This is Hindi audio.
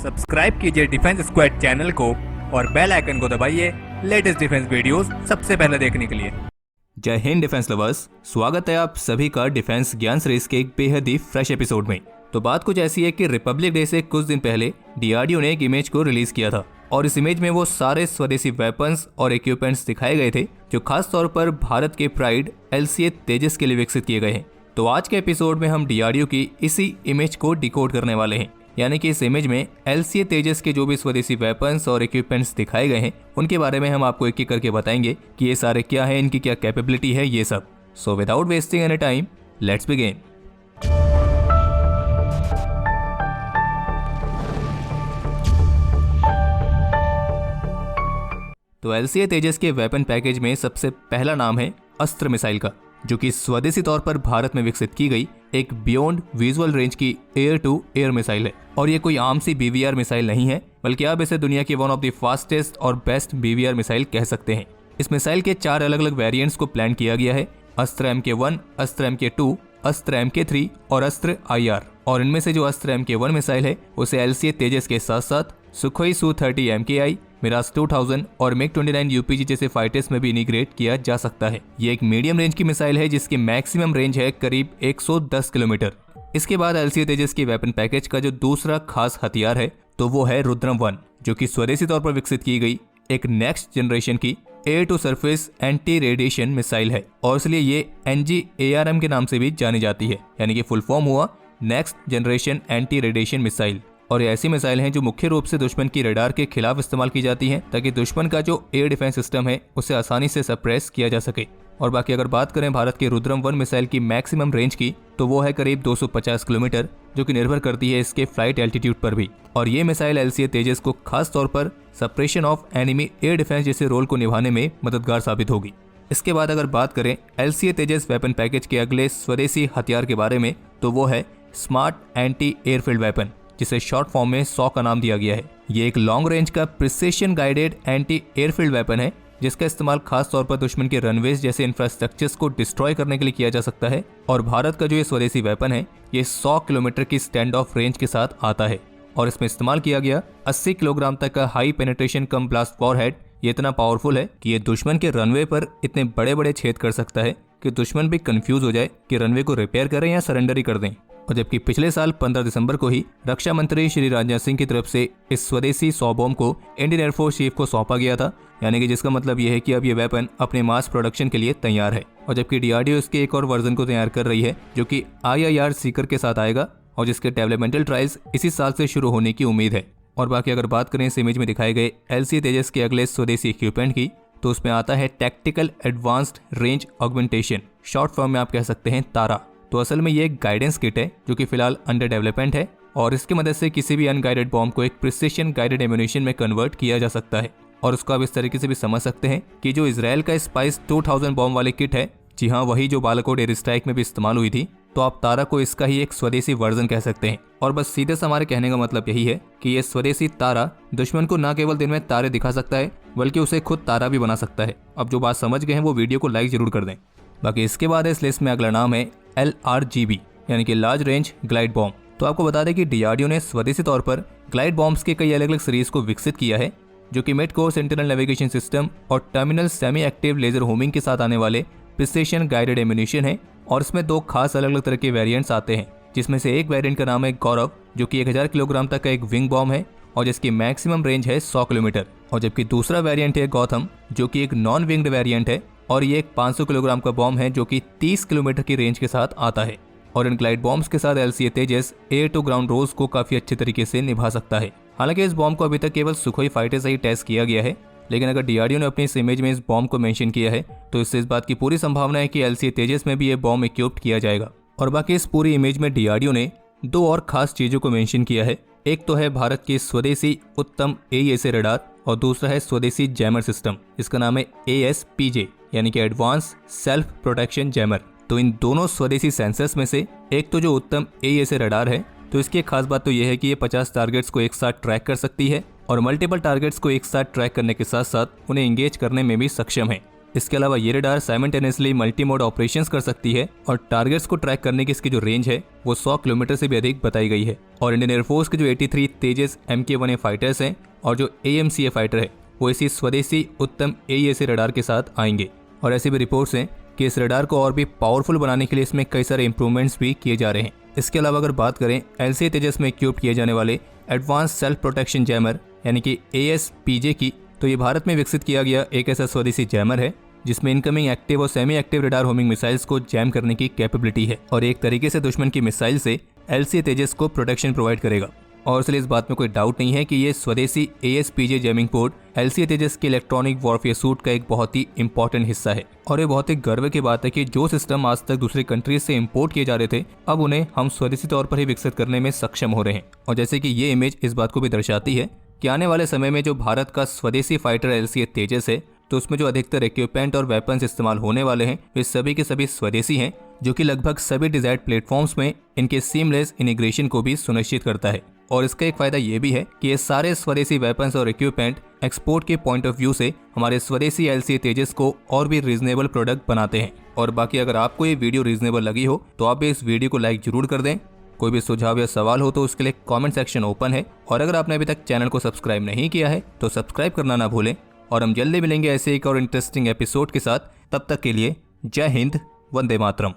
सब्सक्राइब कीजिए डिफेंस स्क्वाड चैनल को और बेल आइकन को दबाइए लेटेस्ट डिफेंस वीडियोस सबसे पहले देखने के लिए। जय हिंद डिफेंस लवर्स, स्वागत है आप सभी का डिफेंस ज्ञान सीरीज के एक बेहद ही फ्रेश एपिसोड में। तो बात कुछ ऐसी है कि रिपब्लिक डे से कुछ दिन पहले डीआरडीओ ने एक इमेज को रिलीज किया था और इस इमेज में वो सारे स्वदेशी वेपन्स और इक्विपमेंट्स दिखाए गए थे जो खास तौर पर भारत के प्राइड एलसीए तेजस के लिए विकसित किए गए हैं। तो आज के एपिसोड में हम डीआरडीओ की इसी इमेज को डिकोड करने वाले हैं, यानी कि इस इमेज में एलसीए तेजस के जो भी स्वदेशी वेपन्स और इक्विपमेंट्स दिखाए गए हैं उनके बारे में हम आपको एक एक करके बताएंगे कि ये सारे क्या है, इनकी क्या कैपेबिलिटी है, ये सब। So without wasting any time, let's begin. तो एलसीए तेजस के वेपन पैकेज में सबसे पहला नाम है अस्त्र मिसाइल का, जो कि स्वदेशी तौर पर भारत में विकसित की गई एक बियॉन्ड विजुअल रेंज की एयर टू एयर मिसाइल है। और ये कोई आम सी बीवीआर मिसाइल नहीं है, बल्कि आप इसे दुनिया की वन ऑफ द फास्टेस्ट और बेस्ट बीवीआर मिसाइल कह सकते हैं। इस मिसाइल के 4 अलग अलग वेरिएंट्स को प्लान किया गया है: अस्त्र MK1, अस्त्र MK2, अस्त्र MK3 और अस्त्र IR। और इनमें से जो अस्त्र MK1 मिसाइल है उसे एलसीए तेजस के साथ साथ सुखोई Su-30 MKI, मिराज 2000 और MiG-29 UPG जैसे फाइटर्स में भी इंटीग्रेट किया जा सकता है। ये एक मीडियम रेंज की मिसाइल है जिसकी मैक्सिमम रेंज है करीब 110 किलोमीटर। इसके बाद एलसीए तेजस के वेपन पैकेज का जो दूसरा खास हथियार है तो वो है रुद्रम 1, जो कि स्वदेशी तौर पर विकसित की गई एक नेक्स्ट जनरेशन की air to surface anti radiation missile है और इसलिए ये NGARM के नाम से भी जानी जाती है, यानी कि फुल फॉर्म हुआ next generation anti radiation missile. और ये ऐसी मिसाइल हैं जो मुख्य रूप से दुश्मन की रडार के खिलाफ इस्तेमाल की जाती हैं ताकि दुश्मन का जो एयर डिफेंस सिस्टम है उसे आसानी से सप्रेस किया जा सके। और बाकी अगर बात करें भारत के रुद्रम 1 मिसाइल की मैक्सिमम रेंज की तो वो है करीब 250 किलोमीटर, जो कि निर्भर करती है इसके फ्लाइट एल्टीट्यूड पर भी। और ये मिसाइल एलसीए तेजस को खास तौर पर suppression of enemy air defence जैसे रोल को निभाने में मददगार साबित होगी। इसके बाद अगर बात करें एलसीए तेजस वेपन पैकेज के अगले स्वदेशी हथियार के बारे में तो वो है स्मार्ट एंटी एयरफील्ड वेपन, जिसे शॉर्ट फॉर्म में सॉ का नाम दिया गया है। ये एक लॉन्ग रेंज का precision guided anti airfield weapon है जिसका इस्तेमाल खास तौर पर दुश्मन के रनवेज जैसे इंफ्रास्ट्रक्चर्स को डिस्ट्रॉय करने के लिए किया जा सकता है। और भारत का जो ये स्वदेशी वेपन है ये 100 किलोमीटर की स्टैंड ऑफ रेंज के साथ आता है और इसमें इस्तेमाल किया गया 80 किलोग्राम तक का हाई पेनिट्रेशन कम ब्लास्ट वॉरहेड। ये इतना पावरफुल है कि ये दुश्मन के रनवे पर इतने बड़े बड़े छेद कर सकता है कि दुश्मन भी कंफ्यूज हो जाए कि रनवे को रिपेयर करें या सरेंडर ही कर दें। और जबकि पिछले साल 15 दिसंबर को ही रक्षा मंत्री श्री राजनाथ सिंह की तरफ से इस स्वदेशी 100 बॉम्ब को इंडियन एयरफोर्स चीफ को सौंपा गया था, यानी कि जिसका मतलब ये है कि अब ये वेपन अपने मास प्रोडक्शन के लिए तैयार है। और जबकि डीआरडीओ इसके एक और वर्जन को तैयार कर रही है जो कि IIR सीकर के साथ आएगा और जिसके डेवलपमेंटल ट्रायल्स इसी साल से शुरू होने की उम्मीद है। और बाकी अगर बात करें इस इमेज में दिखाए गए एलसीए तेजस के अगले स्वदेशी इक्विपमेंट की तो उसमें आता है tactical advanced range augmentation, short form में आप कह सकते हैं तारा। तो असल में ये एक गाइडेंस किट है जो कि फिलहाल अंडर डेवलपमेंट है और इसकी मदद से किसी भी अनगाइडेड बॉम्ब को एक प्रिसिशन गाइडेड एम्यूनिशन में कन्वर्ट किया जा सकता है। और उसको आप इस तरीके से भी समझ सकते हैं कि जो इजराइल का स्पाइस 2000 बॉम्ब वाली किट है, जी हाँ वही जो बालाकोट एयर स्ट्राइक में भी इस्तेमाल हुई थी, तो आप तारा को इसका ही एक स्वदेशी वर्जन कह सकते हैं। और बस सीधे से हमारे कहने का मतलब यही है कि ये स्वदेशी तारा दुश्मन को न केवल दिन में तारे दिखा सकता है बल्कि उसे खुद तारा भी बना सकता है। अब जो बात समझ गए हैं वो वीडियो को लाइक जरूर कर दें। बाकी इसके बाद इस लिस्ट में अगला नाम है LRGB, यानी कि लार्ज रेंज ग्लाइड बॉम्ब। तो आपको बता दें कि डीआरडीओ ने स्वदेशी तौर पर ग्लाइड बॉम्ब्स के कई अलग अलग सीरीज को विकसित किया है जो कि mid course internal navigation system और terminal semi active laser homing के साथ आने वाले प्रिसिशन गाइडेड एम्यूनिशन है। और इसमें 2 खास अलग अलग तरह के वेरिएंट्स आते हैं, जिसमें से एक वेरिएंट का नाम है गौरव, जो कि 1000 किलोग्राम तक का एक विंग बॉम्ब है और जिसकी मैक्सिमम रेंज है 100 किलोमीटर। और जबकि दूसरा वेरिएंट है गौतम, जो कि एक नॉन विंग्ड वेरिएंट है और ये एक 500 किलोग्राम का बॉम्ब है जो कि 30 किलोमीटर की रेंज के साथ आता है। और इन ग्लाइड बॉम्ब्स के साथ LCA Tejas air to ground roles को काफी अच्छे तरीके से निभा सकता है। हालांकि इस बॉम्ब को अभी तक केवल सुखोई फाइटर से ही टेस्ट किया गया है, लेकिन अगर डीआरडीओ ने अपनी इस इमेज में इस बॉम्ब को मेंशन किया है तो इससे इस बात की पूरी संभावना है कि एलसीए तेजस में भी ये बॉम्ब इक्विप्ड किया जाएगा। और बाकी इस पूरी इमेज में डीआरडीओ ने 2 और खास चीजों को मेंशन किया है। एक तो है भारत की स्वदेशी उत्तम AESA रडार और दूसरा है स्वदेशी जैमर सिस्टम, इसका नाम है ASPJ, यानी कि एडवांस सेल्फ प्रोटेक्शन जैमर। तो इन दोनों स्वदेशी सेंसर्स में से एक तो जो उत्तम AESA रडार है, तो इसकी एक खास बात तो यह है कि ये 50 टारगेट्स को एक साथ ट्रैक कर सकती है और मल्टीपल टारगेट्स को एक साथ ट्रैक करने के साथ साथ उन्हें एंगेज करने में भी सक्षम है। इसके अलावा ये radar simultaneously multi mode operations कर सकती है और टारगेट्स को ट्रैक करने की इसकी जो रेंज है वो 100 किलोमीटर से भी अधिक बताई गई है। और इंडियन एयरफोर्स के जो 83 तेजस MK-1A फाइटर्स हैं और जो AMCA फाइटर है वो इसी स्वदेशी उत्तम AESA रडार के साथ आएंगे। और ऐसी भी रिपोर्ट्स हैं कि इस रडार को और भी पावरफुल बनाने के लिए इसमें कई सारे इंप्रूवमेंट्स भी किए जा रहे हैं। इसके अलावा अगर बात करें LCA तेजस में इक्विप किए जाने वाले एडवांस सेल्फ प्रोटेक्शन जैमर यानी कि ASPJ की, तो ये भारत में विकसित किया गया एक ऐसा स्वदेशी जैमर है जिसमें इनकमिंग एक्टिव और semi active radar homing missiles को जैम करने की कैपेबिलिटी है और एक तरीके से दुश्मन की मिसाइल से LCA तेजस को प्रोटेक्शन प्रोवाइड करेगा। और इसलिए इस बात में कोई डाउट नहीं है कि ये स्वदेशी ASPJ जैमिंग पोर्ट LCA तेजस के इलेक्ट्रॉनिक वॉरफेयर सूट का एक बहुत ही इंपॉर्टेंट हिस्सा है। और ये बहुत ही गर्व की बात है कि जो सिस्टम आज तक दूसरी कंट्रीज से इंपोर्ट किए जा रहे थे, अब उन्हें हम स्वदेशी तौर पर ही विकसित करने में सक्षम हो रहे हैं। और जैसे कि ये इमेज इस बात को भी दर्शाती है कि आने वाले समय में जो भारत का स्वदेशी फाइटर LCA तेजस है, तो उसमें जो अधिकतर इक्विपमेंट और वेपन्स इस्तेमाल होने वाले हैं वे सभी के सभी स्वदेशी हैं, जो कि लगभग सभी डिजायर्ड प्लेटफॉर्म्स में इनके सीमलेस इंटीग्रेशन को भी सुनिश्चित करता है। और इसका एक फायदा ये भी है कि ये सारे स्वदेशी वेपन्स और इक्विपमेंट एक्सपोर्ट के पॉइंट ऑफ व्यू से हमारे स्वदेशी LCA तेजस को और भी रीजनेबल प्रोडक्ट बनाते हैं। और बाकी अगर आपको ये वीडियो रीजनेबल लगी हो तो आप भी इस वीडियो को लाइक जरूर कर दें। कोई भी सुझाव या सवाल हो तो उसके लिए कमेंट सेक्शन ओपन है। और अगर आपने अभी तक चैनल को सब्सक्राइब नहीं किया है तो सब्सक्राइब करना ना भूलें। और हम जल्दी मिलेंगे ऐसे एक और इंटरेस्टिंग एपिसोड के साथ। तब तक के लिए जय हिंद, वंदे मातरम।